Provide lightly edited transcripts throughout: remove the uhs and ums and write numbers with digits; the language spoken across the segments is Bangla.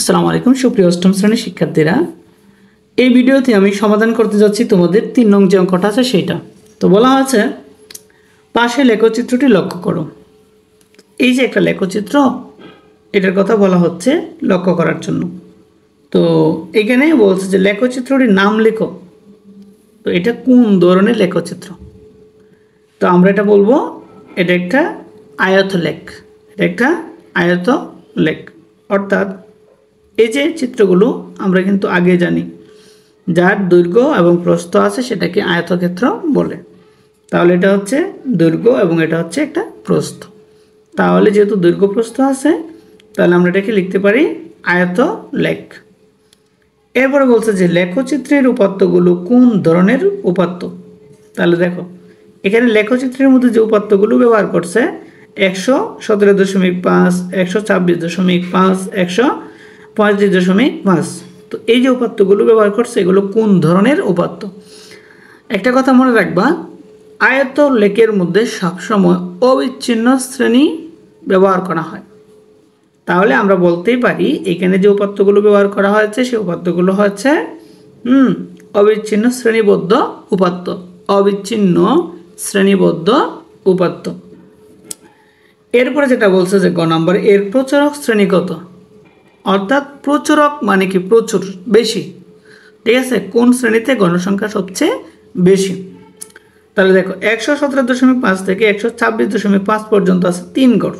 আসসালামু আলাইকুম সুপ্রিয় অষ্টম শ্রেণীর শিক্ষার্থীরা, এই ভিডিওতে আমি সমাধান করতে যাচ্ছি তোমাদের 3 নং যে অঙ্কটা আছে সেটা। তো বলা আছে পাশে লেখচিত্রটি লক্ষ্য করো। এই যে একটা লেখচিত্র, এটার কথা বলা হচ্ছে লক্ষ্য করার জন্য। তো এখানে বলছে যে লেখচিত্রটির নাম লেখো। তো এটা কোন ধরনের লেখচিত্র? তো আমরা এটা বলবো এটা একটা আয়তলেখ। এটা একটা আয়তলেখ, অর্থাৎ এই যে চিত্রগুলো আমরা কিন্তু আগে জানি, যার দৈর্ঘ্য এবং প্রস্থ আছে সেটাকে আয়তক্ষেত্র বলে। তাহলে এটা হচ্ছে দৈর্ঘ্য এবং এটা হচ্ছে একটা প্রস্থ। তাহলে যেহেতু দৈর্ঘ্য প্রস্থ আছে, তাহলে আমরা এটাকে লিখতে পারি আয়তলেখ। এরপরে বলছে যে লেখচিত্রের উপাত্তগুলো কোন ধরনের উপাত্ত। তাহলে দেখো এখানে লেখচিত্রের মধ্যে যে উপাত্তগুলো ব্যবহার করছে 117.5, 126.5, 135.5। তো এই যে উপাত্তগুলো ব্যবহার করছে এগুলো কোন ধরনের উপাত্ত? একটা কথা মনে রাখবা, আয়তলেখের মধ্যে সবসময় অবিচ্ছিন্ন শ্রেণী ব্যবহার করা হয়। তাহলে আমরা বলতেই পারি এখানে যে উপাত্তগুলো ব্যবহার করা হয়েছে সেই উপাত্তগুলো হচ্ছে অবিচ্ছিন্ন শ্রেণীবদ্ধ উপাত্ত। অবিচ্ছিন্ন শ্রেণীবদ্ধ উপাত্ত। এরপরে যেটা বলছে যে গ নম্বর, এর প্রচুরক শ্রেণী কত? অর্থাৎ প্রচুরক মানে কি? প্রচুর, বেশি। ঠিক আছে, কোন শ্রেণীতে গণসংখ্যা সবচেয়ে বেশি? তাহলে দেখো 117.5 থেকে 126.5 পর্যন্ত আছে 3 গড়,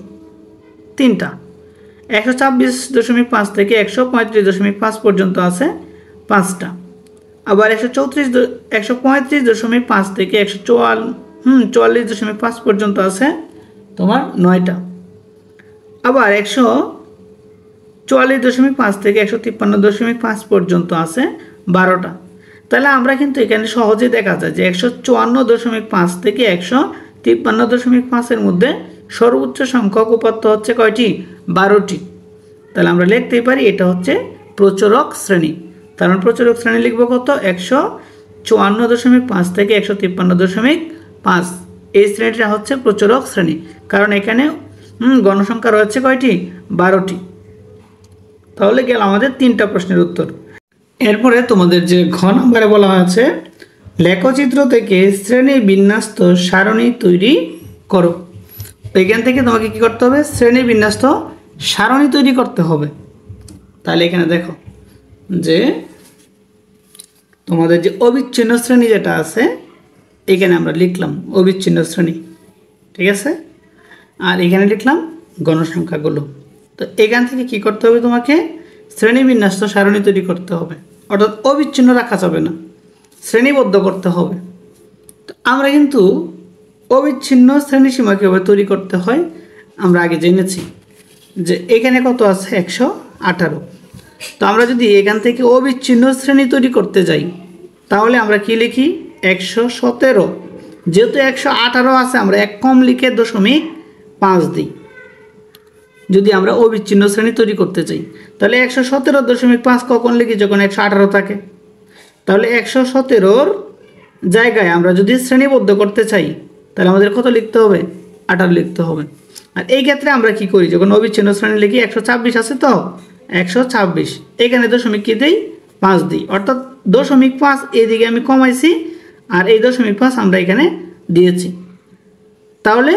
3টা। 126.5 থেকে 135.5 পর্যন্ত আছে 5টা। আবার 135.5 থেকে 144.5 পর্যন্ত আছে তোমার 9টা। আবার 144.5 থেকে 153.5 পর্যন্ত আছে 12টা। তাহলে আমরা কিন্তু এখানে সহজেই দেখা যায় যে 154.5 থেকে 153.5 মধ্যে সর্বোচ্চ সংখ্যক উপাত্ত হচ্ছে কয়টি? 12টি। তাহলে আমরা লিখতেই পারি এটা হচ্ছে প্রচুরক শ্রেণী। কারণ প্রচুরক শ্রেণী লিখব কত? 154.5 থেকে 153.5। এই শ্রেণীটা হচ্ছে প্রচুরক শ্রেণী, কারণ এখানে গণসংখ্যা রয়েছে কয়টি? 12টি। তাহলে গেল আমাদের 3টা প্রশ্নের উত্তর। এরপরে তোমাদের যে ঘ নম্বরে বলা হয়েছে লেখচিত্র থেকে শ্রেণী বিন্যস্ত সারণী তৈরি করো। এখান থেকে তোমাকে কি করতে হবে? শ্রেণী বিন্যস্ত সারণী তৈরি করতে হবে। তাহলে এখানে দেখো যে তোমাদের যে অবিচ্ছিন্ন শ্রেণী যেটা আছে এখানে আমরা লিখলাম অবিচ্ছিন্ন শ্রেণী, ঠিক আছে, আর এখানে লিখলাম গণসংখ্যাগুলো। তো এখান থেকে কি করতে হবে? তোমাকে শ্রেণীবিন্যস্ত সারণী তৈরি করতে হবে, অর্থাৎ অবিচ্ছিন্ন রাখা যাবে না, শ্রেণীবদ্ধ করতে হবে। তো আমরা কিন্তু অবিচ্ছিন্ন শ্রেণীসীমা কীভাবে তৈরি করতে হয় আমরা আগে জেনেছি যে এখানে কত আছে? 118। তো আমরা যদি এখান থেকে অবিচ্ছিন্ন শ্রেণী তৈরি করতে যাই তাহলে আমরা কি লিখি? 117। যেহেতু 118 আছে আমরা এক কম লিখে 0.5 দিই যদি আমরা অবিচ্ছিন্ন শ্রেণী তৈরি করতে চাই। তাহলে 117.5 কখন লিখি? যখন 118 থাকে। তাহলে 117-র জায়গায় আমরা যদি শ্রেণীবদ্ধ করতে চাই তাহলে আমাদের কত লিখতে হবে? 18 লিখতে হবে। আর এই ক্ষেত্রে আমরা কি করি? যখন অবিচ্ছিন্ন শ্রেণী লিখি 126 আছে, তো 126 এখানে কি দিই? 5 দিই, অর্থাৎ 0.5 এইদিকে আমি কমাইছি আর এই 0.5 আমরা এখানে দিয়েছি। তাহলে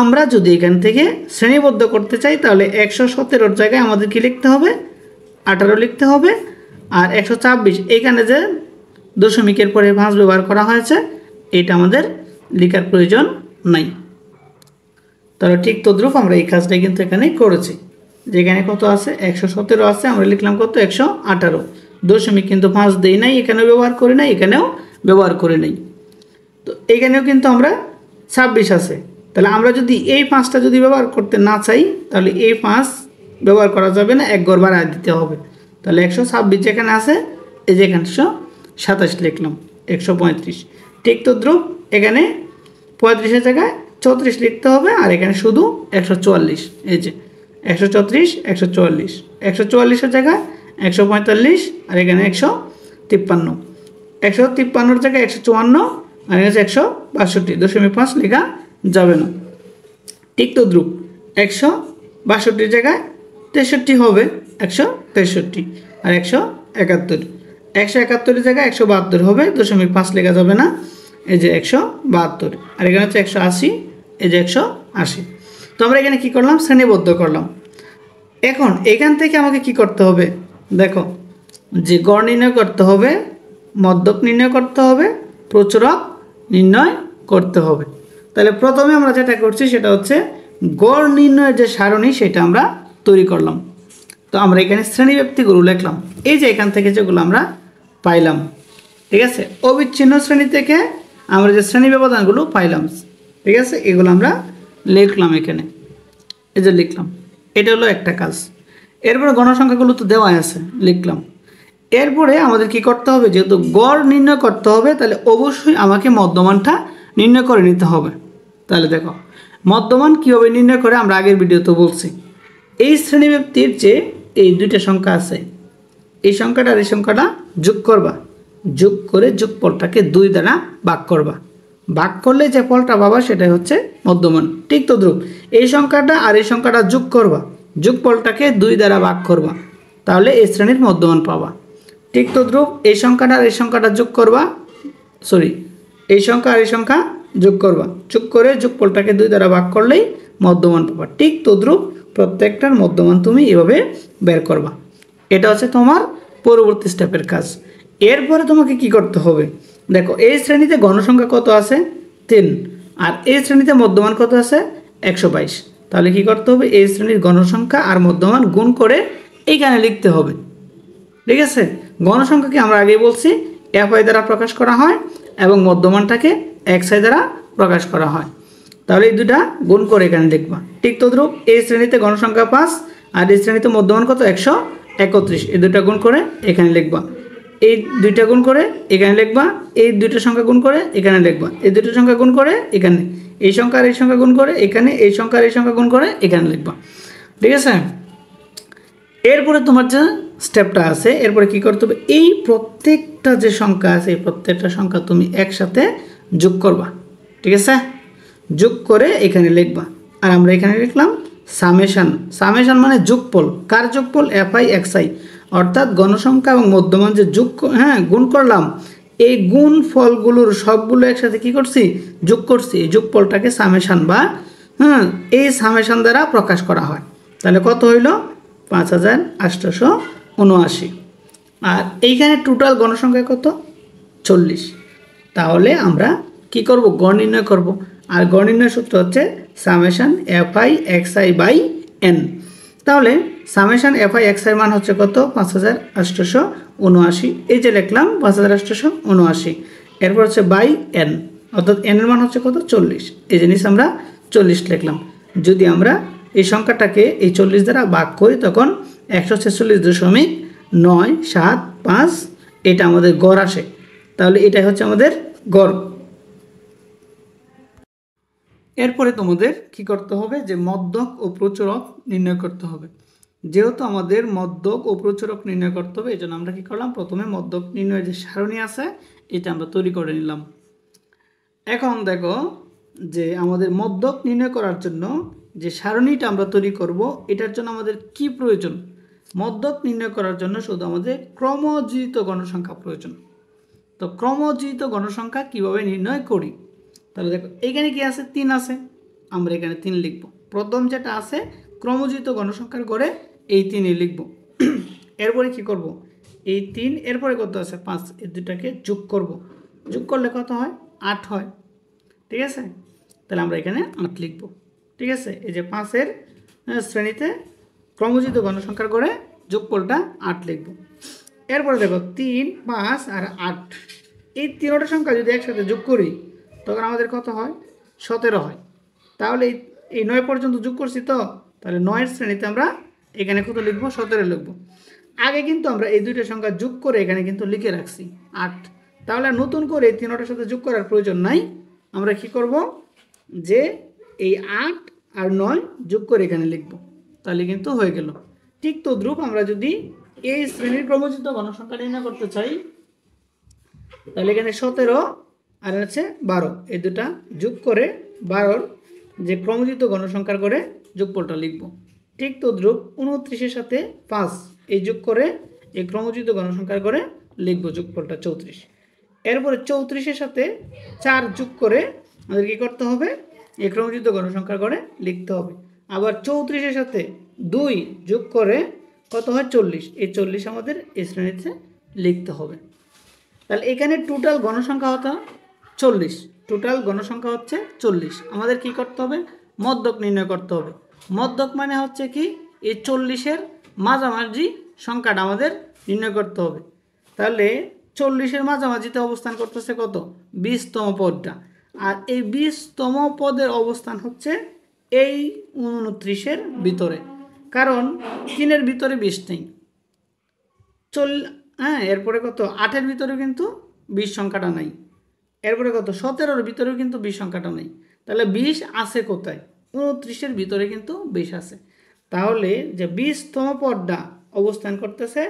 আমরা যদি এখান থেকে শ্রেণীবদ্ধ করতে চাই তাহলে 117-র জায়গায় আমাদের কি লিখতে হবে? 18 লিখতে হবে। আর 126 এখানে যে দশমিকের পরে 5 ব্যবহার করা হয়েছে এটা আমাদের লেখার প্রয়োজন নাই। তাহলে ঠিক তদ্রূপ আমরা এই কাজটাই কিন্তু এখানে করেছি। যেখানে কত আছে? 117 আছে, আমরা লিখলাম কত? 118। দশমিক কিন্তু 5 দেই নাই, এখানেও ব্যবহার করি নাই, এখানেও ব্যবহার করি নাই। তো এখানেও কিন্তু আমরা 26 আছে। তাহলে আমরা যদি এই 5টা যদি ব্যবহার করতে না চাই তাহলে এই 5 ব্যবহার করা যাবে না, এক ঘর বাড়ায় দিতে হবে। তাহলে 126 যেখানে আছে এই যে এখানে 127 লিখলাম, 135। ঠিক তদ্রূপ এখানে 35-এর জায়গায় 34 লিখতে হবে, আর এখানে শুধু 144। এই যে 134, 144, 144-এর জায়গায় 145, আর এখানে 153। 153-র জায়গায় 154, আর এখানে 162। 0.5 লেখা যাবে না। ঠিক তদ্রূপ 162-র জায়গায় 63 হবে 163 আর 171 171 জায়গায় 172 হবে, 0.5 লেখা যাবে না, এই যে 172 আর এখানে হচ্ছে 180, এই যে 180। তো আমরা এখানে কি করলাম, শ্রেণীবদ্ধ করলাম। এখন এখান থেকে আমাকে কি করতে হবে, দেখো যে গড় নির্ণয় করতে হবে, মধ্যক নির্ণয় করতে হবে, প্রচুরক নির্ণয় করতে হবে। তাহলে প্রথমে আমরা যেটা করছি সেটা হচ্ছে গড় নির্ণয়ের যে সারণী সেটা আমরা তৈরি করলাম। তো আমরা এখানে শ্রেণীব্যাপ্তিগুলো লিখলাম, এই যে এখান থেকে যেগুলো আমরা পাইলাম, ঠিক আছে, অবিচ্ছিন্ন শ্রেণী থেকে আমরা যে শ্রেণী ব্যবধানগুলো পাইলাম, ঠিক আছে, এগুলো আমরা লিখলাম এখানে, এই যে লিখলাম, এটা হলো একটা কাজ। এরপরে গণসংখ্যাগুলো তো দেওয়া আছে, লিখলাম। এরপরে আমাদের কি করতে হবে, যেহেতু গড় নির্ণয় করতে হবে তাহলে অবশ্যই আমাকে মধ্যমানটা নির্ণয় করে নিতে হবে। তাহলে দেখো মধ্যমান কীভাবে নির্ণয় করে আমরা আগের ভিডিওতে বলছি। এই শ্রেণীব্যাপ্তির যে এই দুইটা সংখ্যা আছে, এই সংখ্যাটা আর এই সংখ্যাটা যোগ করবা, যোগ করে যোগফলটাকে 2 দ্বারা ভাগ করবা, ভাগ করলে যে ফলটা পাবা সেটাই হচ্ছে মধ্যমান। ঠিক তদ্রূপ এই সংখ্যাটা আর এই সংখ্যাটা যোগ করবা, যোগফলটাকে 2 দ্বারা ভাগ করবা, তাহলে এই শ্রেণীর মধ্যমান পাবা। ঠিক তদ্রূপ এই সংখ্যাটা আর এই সংখ্যাটা যোগ করবা, এই সংখ্যা আর এই সংখ্যা যোগ করবা, যোগ করে যোগফলটাকে 2 দ্বারা ভাগ করলেই মধ্যমান পাবা। ঠিক তদ্রূপ প্রত্যেকটার মধ্যমান তুমি এভাবে বের করবা। এটা হচ্ছে তোমার পরবর্তী স্টেপের কাজ। এরপরে তোমাকে কি করতে হবে, দেখো এই শ্রেণীতে গণসংখ্যা কত আছে 3, আর এই শ্রেণীতে মধ্যমান কত আছে 122। তাহলে কি করতে হবে, এই শ্রেণীর গণসংখ্যা আর মধ্যমান গুণ করে এইখানে লিখতে হবে। ঠিক আছে, গণসংখ্যাকে আমরা আগেই বলছি FI দ্বারা প্রকাশ করা হয় এবং মধ্যমানটাকে XI দ্বারা প্রকাশ করা হয়। তাহলে এই দুটা গুণ করে এখানে লিখবা। ঠিক তদ্রূপ এই শ্রেণীতে গণসংখ্যা 5 আর এই শ্রেণীতে মধ্যমান কত 131, এই দুটা গুণ করে এখানে লিখবা, এই দুইটা গুণ করে এখানে লিখবা, এই দুইটা সংখ্যা গুণ করে এখানে লিখবা, এই দুটো সংখ্যা গুণ করে এখানে, এই সংখ্যা আর এই সংখ্যা গুণ করে এখানে, এই সংখ্যা আর এই সংখ্যা গুণ করে এখানে লিখবা। ঠিক আছে, এরপরে তোমার যে স্টেপটা আছে, এরপরে কি করতে হবে, এই প্রত্যেকটা যে সংখ্যা আছে এই প্রত্যেকটা সংখ্যা তুমি একসাথে যোগ করবা। ঠিক আছে, যোগ করে এখানে লিখবা। আর আমরা এখানে লিখলাম সামেশান। সামেশান মানে যোগফল, কার যোগফল, FI XI, অর্থাৎ গণসংখ্যা এবং মধ্যমান যে যোগ গুণ করলাম, এই গুণ ফলগুলোর সবগুলো একসাথে কি করছি, যোগ করছি। এই যোগফলটাকে সামেশান বা এই সামেশান দ্বারা প্রকাশ করা হয়। তাহলে কত হইল 5879। আর এইখানে টোটাল গণসংখ্যা কত 40। তাহলে আমরা কি করব, গড় নির্ণয় করব। আর গড় নির্ণয় সূত্র হচ্ছে summation FI XI by N। তাহলে সামেশান FI XI মান হচ্ছে কত 5879, এই যে লিখলাম 5879। এরপর হচ্ছে বাই N, অর্থাৎ N এর মান হচ্ছে কত 40, এই জিনিস আমরা 40 লিখলাম। যদি আমরা এই সংখ্যাটাকে এই 40 দ্বারা ভাগ করি তখন 146.975 এটা আমাদের গড় আসে। তাহলে এটাই হচ্ছে আমাদের গড়। এরপরে তোমাদের কি করতে হবে, যে মধ্যক ও প্রচুরক নির্ণয় করতে হবে। যেহেতু আমাদের মধ্যক ও প্রচুরক নির্ণয় করতে হবে, এই জন্য আমরা কি করলাম, প্রথমে মধ্যক নির্ণয়ের যে সারণী আছে এটা আমরা তৈরি করে নিলাম। এখন দেখো যে আমাদের মধ্যক নির্ণয় করার জন্য যে সারণীটা আমরা তৈরি করব, এটার জন্য আমাদের কি প্রয়োজন, মধ্যক নির্ণয় করার জন্য শুধু আমাদের ক্রমজিত গণসংখ্যা প্রয়োজন। তো ক্রমজিত গণসংখ্যা কিভাবে নির্ণয় করি, তাহলে দেখো এখানে কি আছে 3 আছে, আমরা এখানে 3 লিখব। প্রথম যেটা আছে ক্রমজিত গণসংখ্যার গড়ে এই 3ই লিখব। এরপরে কি করব, এই 3 এরপরে কত আছে 5, এই দুটাকে যোগ করব, যোগ করলে কত হয় 8 হয়। ঠিক আছে, তাহলে আমরা এখানে 8 লিখব। ঠিক আছে, এই যে 5-এর শ্রেণীতে ক্রমজিত গণসংখ্যার গড়ে যোগফলটা 8 লিখব। এরপরে দেখো 3, 5 আর 8, এই 3টা সংখ্যা যদি একসাথে যোগ করি তখন আমাদের কত হয় 17 হয়। তাহলে এই 9 পর্যন্ত যোগ করছি, তো তাহলে 9-এর শ্রেণীতে আমরা এখানে কত লিখব 17 লিখব। আগে কিন্তু আমরা এই দুইটা সংখ্যা যোগ করে এখানে কিন্তু লিখে রাখছি 8। তাহলে নতুন করে এই 3টার সাথে যোগ করার প্রয়োজন নাই। আমরা কি করব, যে এই 8 আর 9 যোগ করে এখানে লিখব, তাহলে কিন্তু হয়ে গেল। ঠিক তদ্রূপ আমরা যদি এই শ্রেণীর ক্রমজিত গণসংখ্যা নির্ণয় করতে চাই, তাহলে এখানে 17 আর হচ্ছে 12, এই দুটা যোগ করে 12-র যে ক্রমজিত গণসংখ্যার করে যোগফলটা লিখব। ঠিক তদ্রূপ 29-এর সাথে 5 এই যোগ করে এই ক্রমযুক্ত গণসংখ্যার করে লিখব যোগফলটা 34। এরপরে 34-এর সাথে 4 যোগ করে আমাদের কী করতে হবে, এই ক্রমযুক্ত গণসংখ্যার করে লিখতে হবে। আবার 34-এর সাথে 2 যোগ করে কত হয় 40, এই 40 আমাদের এই শ্রেণীতে লিখতে হবে। তাহলে এখানে টোটাল গণসংখ্যা হতো 40, টোটাল গণসংখ্যা হচ্ছে 40। আমাদের কি করতে হবে, মধ্যক নির্ণয় করতে হবে। মধ্যক মানে হচ্ছে কি, এই 40-এর মাঝামাঝি সংখ্যাটা আমাদের নির্ণয় করতে হবে। তাহলে 40-এর মাঝামাঝিতে অবস্থান করতেছে কত, 20তম পদটা। আর এই 20তম পদের অবস্থান হচ্ছে এই 29-এর ভিতরে, কারণ 3-এর ভিতরে 20 নেই। হ্যাঁ, এরপরে কত 8-এর ভিতরেও কিন্তু 20 সংখ্যাটা নাই। এরপরে কত 17-এর ভিতরেও কিন্তু 20 সংখ্যাটা নেই। তাহলে 20 আছে কোথায়, 29-এর ভিতরে কিন্তু 20 আছে। তাহলে যে 20তম পদটা অবস্থান করতেছে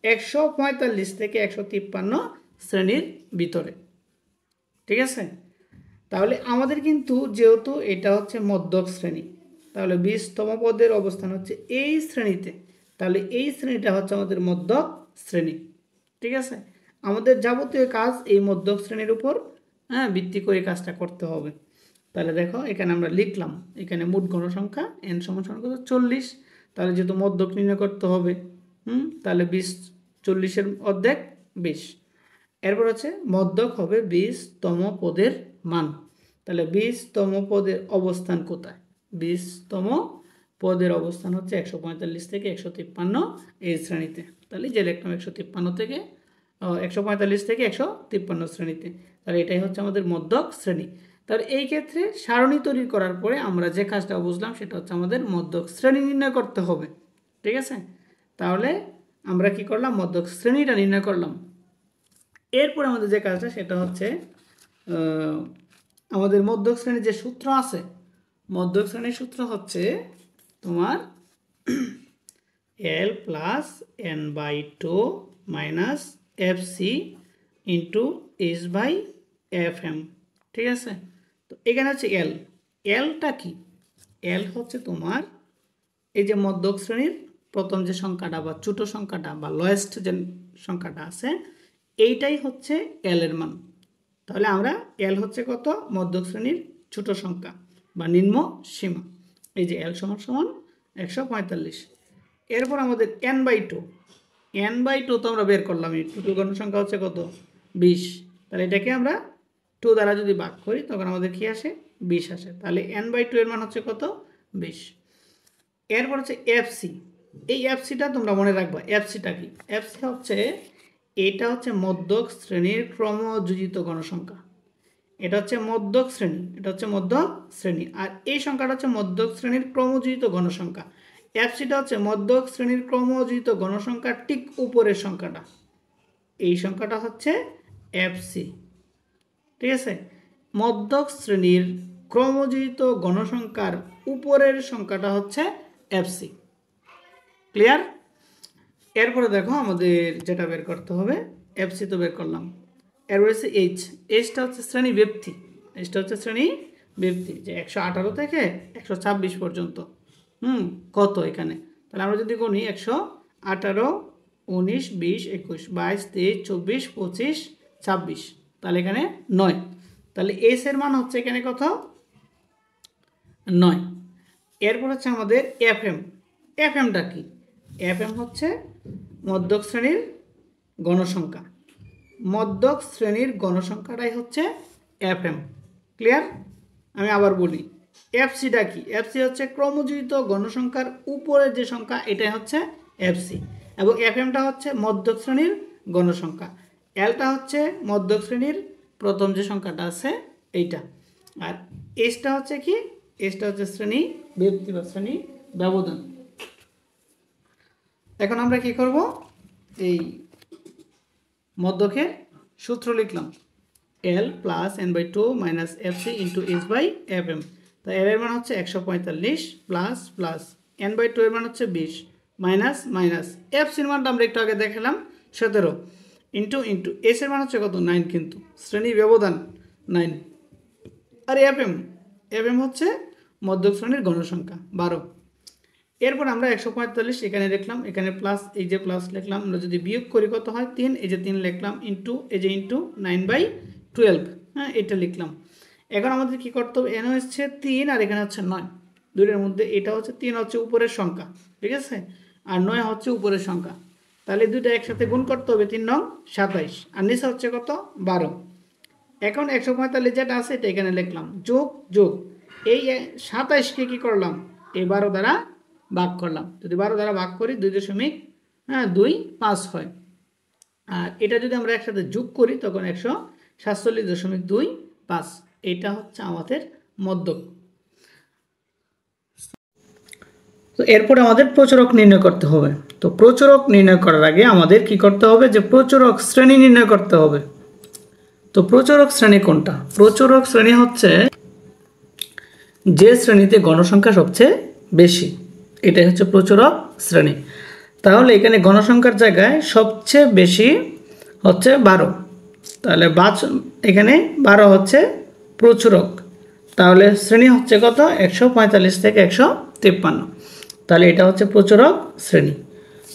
145 থেকে 153 শ্রেণীর ভিতরে। ঠিক আছে, তাহলে আমাদের কিন্তু যেহেতু এটা হচ্ছে মধ্যক শ্রেণী, তাহলে 20তম পদের অবস্থান হচ্ছে এই শ্রেণীতে, তাহলে এই শ্রেণীটা হচ্ছে আমাদের মধ্যক শ্রেণী। ঠিক আছে, আমাদের যাবতীয় কাজ এই মধ্যক শ্রেণীর উপর ভিত্তি করে কাজটা করতে হবে। তাহলে দেখো এখানে আমরা লিখলাম, এখানে মোট গণসংখ্যা n সমান 40। তাহলে যেহেতু মধ্যক নির্ণয় করতে হবে, তাহলে 20 40-এর অর্ধেক 20। এরপর হচ্ছে মধ্যক হবে 20তম পদের মান। তাহলে 20তম পদের অবস্থান কোথায়, 20তম পদের অবস্থান হচ্ছে 145 থেকে 153 এই শ্রেণীতে। তাহলে যে লিখলাম 153 থেকে 145 থেকে 153 শ্রেণীতে। তাহলে এটাই হচ্ছে আমাদের মধ্যক শ্রেণী। তাহলে এই ক্ষেত্রে সারণী তৈরি করার পরে আমরা যে কাজটা বুঝলাম সেটা হচ্ছে আমাদের মধ্যক শ্রেণী নির্ণয় করতে হবে। ঠিক আছে, তাহলে আমরা কি করলাম, মধ্যক শ্রেণীটা নির্ণয় করলাম। এরপর আমাদের যে কাজটা সেটা হচ্ছে আমাদের মধ্যক শ্রেণীর যে সূত্র আছে, মধ্যক শ্রেণীর সূত্র হচ্ছে তোমার L plus n/2 minus FC into H/FM। ঠিক আছে, তো এখানে হচ্ছে L, Lটা কি, L হচ্ছে তোমার এই যে মধ্যক শ্রেণীর প্রথম যে সংখ্যাটা বা ছোট সংখ্যাটা বা লোয়েস্ট যে সংখ্যাটা আছে, এইটাই হচ্ছে L এর মান। তাহলে আমরা L হচ্ছে কত, মধ্যক শ্রেণীর ছোট সংখ্যা বা নিম্ন সীমা, এই যে L সমান সমান 145। এরপর আমাদের n/2, n/2 তো আমরা বের করলাম, এই টোটাল গণসংখ্যা হচ্ছে কত 20। তাহলে এটাকে আমরা 2 দ্বারা যদি ভাগ করি তখন আমাদের কি আসে, 20 আসে। তাহলে n/2 এর মান হচ্ছে কত, 20। এরপর হচ্ছে FC, এই এফসিটা তোমরা মনে রাখবা, এফসিটা কি, এফসি হচ্ছে এটা হচ্ছে মধ্যক শ্রেণীর ক্রমযোজিত গণসংখ্যা। এটা হচ্ছে মধ্যক শ্রেণী, এটা হচ্ছে মধ্যক শ্রেণী, আর এই সংখ্যাটা হচ্ছে মধ্যক শ্রেণীর ক্রমযোজিত গণসংখ্যা। এফসিটা হচ্ছে মধ্যক শ্রেণীর ক্রমযোজিত গণসংখ্যার ঠিক উপরের সংখ্যাটা, এই সংখ্যাটা হচ্ছে এফসি। ঠিক আছে, মধ্যক শ্রেণীর ক্রমযোজিত গণসংখ্যার উপরের সংখ্যাটা হচ্ছে এফসি। ক্লিয়ার? এরপরে দেখো আমাদের যেটা বের করতে হবে, এফসি তো বের করলাম, এরপর হচ্ছে এইচ, এইচটা হচ্ছে শ্রেণী ব্যক্তি, এইচটা হচ্ছে শ্রেণী ব্যক্তি, যে 118 থেকে 126 পর্যন্ত কত এখানে। তাহলে আমরা যদি গুনি 118, 19, 20, 21, 22, 23, 24, 25, 26, তাহলে এখানে 9। তাহলে এইচ এর মান হচ্ছে এখানে কত, 9। এরপর হচ্ছে আমাদের এফএম, এফএমটা কি, এফএম হচ্ছে মধ্যক শ্রেণীর গণসংখ্যা, মধ্যক শ্রেণীর গণসংখ্যাটাই হচ্ছে এফএম। ক্লিয়ার? আমি আবার বলি, এফসিটা কি, এফসি হচ্ছে ক্রমযোজিত গণসংখ্যার উপরের যে সংখ্যা এটাই হচ্ছে এফসি, এবং এফএমটা হচ্ছে মধ্যক শ্রেণীর গণসংখ্যা, এলটা হচ্ছে মধ্যক শ্রেণীর প্রথম যে সংখ্যাটা আছে এইটা, আর এইচটা হচ্ছে কি, এইচটা হচ্ছে শ্রেণী ব্যক্তি বা শ্রেণী ব্যবধান। এখন আমরা কি করব, এই মধ্যকের সূত্র লিখলাম, L plus n/2 minus FC into H/FM। তো L এর মান হচ্ছে 145 প্লাস প্লাস n/2 এর মান হচ্ছে 20 মাইনাস মাইনাস FC এর মানটা আমরা একটু আগে দেখালাম 17 ইন্টু ইন্টু S এর মান হচ্ছে কত 9, কিন্তু শ্রেণী ব্যবধান 9, আর FM হচ্ছে মধ্যক শ্রেণীর গণসংখ্যা 12। এরপর আমরা 145 এখানে লিখলাম, এখানে প্লাস, এই যে প্লাস লিখলাম, আমরা যদি বিয়োগ করি কত হয় 3, এই যে 3 লিখলাম, ইন্টু এই যে ইন্টু 9/12, হ্যাঁ এটা লিখলাম। এখন আমাদের কি করতে হবে, এখানে হচ্ছে 3 আর এখানে হচ্ছে 9, দুইটার মধ্যে এটা হচ্ছে 3 হচ্ছে উপরের সংখ্যা, ঠিক আছে, আর 9 হচ্ছে উপরের সংখ্যা, তাহলে দুইটা একসাথে গুণ করতে হবে, 3 9 27, আর নিচে হচ্ছে কত 12। এখন 145 যেটা আছে এটা এখানে লিখলাম, যোগ যোগ এই 27কে কি করলাম, এই 12 দ্বারা ভাগ করলাম, যদি 12 দ্বারা ভাগ করি 2.25 হয়, আর এটা যদি আমরা একসাথে যোগ করি তখন 147.25, এটা হচ্ছে আমাদের মধ্যক। তো এরপরে আমাদের প্রচুরক নির্ণয় করতে হবে। তো প্রচুরক নির্ণয় করার আগে আমাদের কি করতে হবে, যে প্রচুরক শ্রেণী নির্ণয় করতে হবে। তো প্রচুরক শ্রেণী কোনটা, প্রচুরক শ্রেণী হচ্ছে যে শ্রেণীতে গণসংখ্যা সবচেয়ে বেশি, এটাই হচ্ছে প্রচুরক শ্রেণী। তাহলে এখানে গণসংখ্যার জায়গায় সবচেয়ে বেশি হচ্ছে 12, তাহলে এখানে 12 হচ্ছে প্রচুরক, তাহলে শ্রেণী হচ্ছে কত 145 থেকে 153, তাহলে এটা হচ্ছে প্রচুরক শ্রেণী।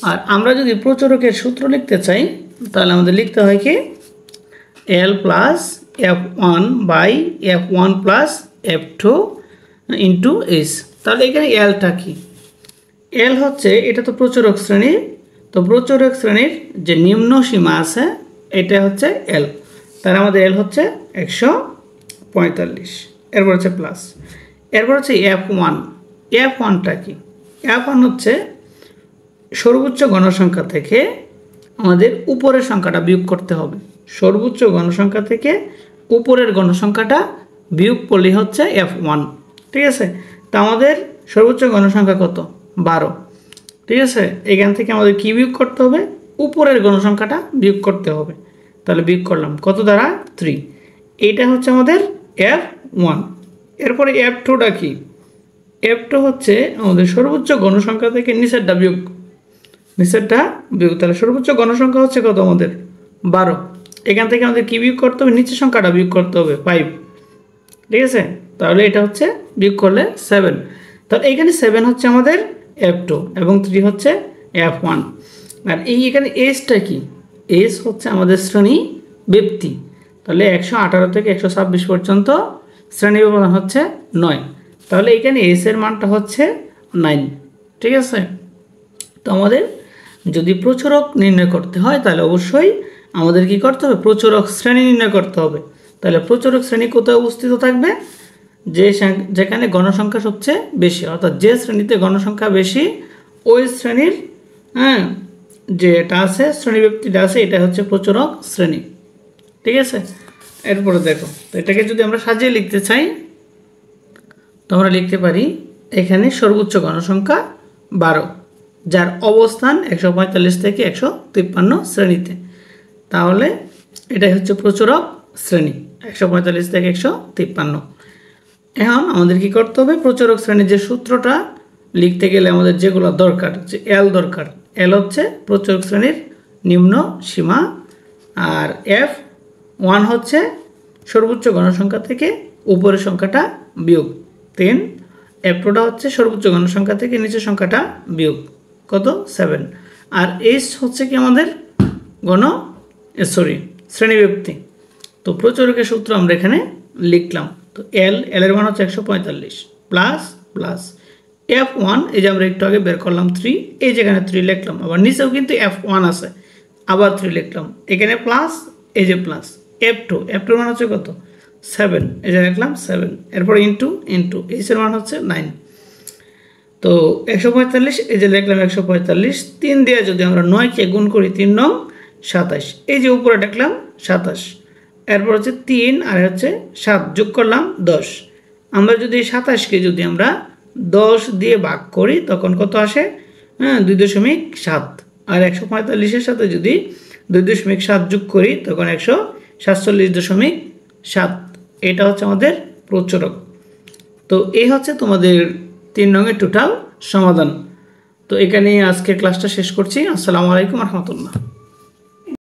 আর আমরা যদি প্রচুরকের সূত্র লিখতে চাই তাহলে আমাদের লিখতে হয় কি, L plus F1/F1 plus F2 into S। তাহলে এখানে Lটা কি, L হচ্ছে, এটা তো প্রচুরক শ্রেণী, তো প্রচুরক শ্রেণীর যে নিম্ন সীমা আছে এটা হচ্ছে L, তাহলে আমাদের L হচ্ছে 145, এরপর হচ্ছে প্লাস, এরপর হচ্ছে F1টা কি, F1 হচ্ছে সর্বোচ্চ গণসংখ্যা থেকে আমাদের উপরের সংখ্যাটা বিয়োগ করতে হবে, সর্বোচ্চ গণসংখ্যা থেকে উপরের গণসংখ্যাটা বিয়োগ করলে হচ্ছে F1, ঠিক আছে। তো আমাদের সর্বোচ্চ গণসংখ্যা কত 12, ঠিক আছে, এখান থেকে আমাদের কি বিয়োগ করতে হবে, উপরের গণসংখ্যাটা বিয়োগ করতে হবে, তাহলে বিয়োগ করলাম কত দ্বারা 3, এইটা হচ্ছে আমাদের F1। এরপরে F2টা কি, F2 হচ্ছে আমাদের সর্বোচ্চ গণসংখ্যা থেকে নিচেরটা বিয়োগ, তাহলে সর্বোচ্চ গণসংখ্যা হচ্ছে কত আমাদের 12, এখান থেকে আমাদের কি বিয়োগ করতে হবে, নিচের সংখ্যাটা বিয়োগ করতে হবে 5, ঠিক আছে, তাহলে এটা হচ্ছে বিয়োগ করলে 7, তাহলে এখানে 7 হচ্ছে আমাদের F2 এবং 3 হচ্ছে F1। আর এখানে এসটা কি, এস হচ্ছে আমাদের শ্রেণী ব্যক্তি, তাহলে 118 থেকে 126 পর্যন্ত শ্রেণী ব্যবধান হচ্ছে 9, তাহলে এখানে এস এর মানটা হচ্ছে 9, ঠিক আছে। তো আমাদের যদি প্রচুরক নির্ণয় করতে হয় তাহলে অবশ্যই আমাদের কি করতে হবে, প্রচুরক শ্রেণী নির্ণয় করতে হবে। তাহলে প্রচুরক শ্রেণী কোথায় অবস্থিত থাকবে, যেখানে গণসংখ্যা সবচেয়ে বেশি, অর্থাৎ যে শ্রেণীতে গণসংখ্যা বেশি ওই শ্রেণীর যেটা আছে শ্রেণী ব্যক্তিটা আছে এটা হচ্ছে প্রচুরক শ্রেণী, ঠিক আছে। এরপরে দেখো, তো এটাকে যদি আমরা সাজিয়ে লিখতে চাই তো আমরা লিখতে পারি, এখানে সর্বোচ্চ গণসংখ্যা 12, যার অবস্থান 145 থেকে 153 শ্রেণীতে, তাহলে এটাই হচ্ছে প্রচুরক শ্রেণী 145 থেকে 153। এখন আমাদের কি করতে হবে, প্রচুরক শ্রেণীর যে সূত্রটা লিখতে গেলে আমাদের যেগুলো দরকার, যে L দরকার, L হচ্ছে প্রচুরক শ্রেণীর নিম্ন সীমা, আর F1 হচ্ছে সর্বোচ্চ গণসংখ্যা থেকে উপরের সংখ্যাটা বিয়োগ 3, F2টা হচ্ছে সর্বোচ্চ গণসংখ্যা থেকে নিচের সংখ্যাটা বিয়োগ কত 7, আর S হচ্ছে কি আমাদের শ্রেণীব্যক্তি। তো প্রচুরকের সূত্র আমরা এখানে লিখলাম, তো L এর মান হচ্ছে 145 প্লাস প্লাস F1, এই যে আমরা একটু আগে বের করলাম 3, এই যেখানে 3 লিখলাম, আবার নিচেও কিন্তু F1 আছে, আবার 3 লিখলাম, এখানে প্লাস, এই যে প্লাস F2 মান হচ্ছে কত 7, এই যে লিখলাম 7, এরপর ইন্টু S এর মান হচ্ছে 9, তো 145, এই যে লিখলাম 145, 3 দিয়ে যদি আমরা 9কে গুণ করি 3 9 27, এই যে উপরে লিখলাম 27, এরপর হচ্ছে 3 আর হচ্ছে 7 যোগ করলাম 10, আমরা যদি 27কে যদি আমরা 10 দিয়ে ভাগ করি তখন কত আসে, 2.7, আর 145-এর সাথে যদি 2.7 যোগ করি তখন 147.7, এটা হচ্ছে আমাদের প্রচুরক। তো এই হচ্ছে তোমাদের 3 নংয়ের টোটাল সমাধান। তো এখানে আজকে ক্লাসটা শেষ করছি। আসসালামু আলাইকুম রহমতুল্লাহ।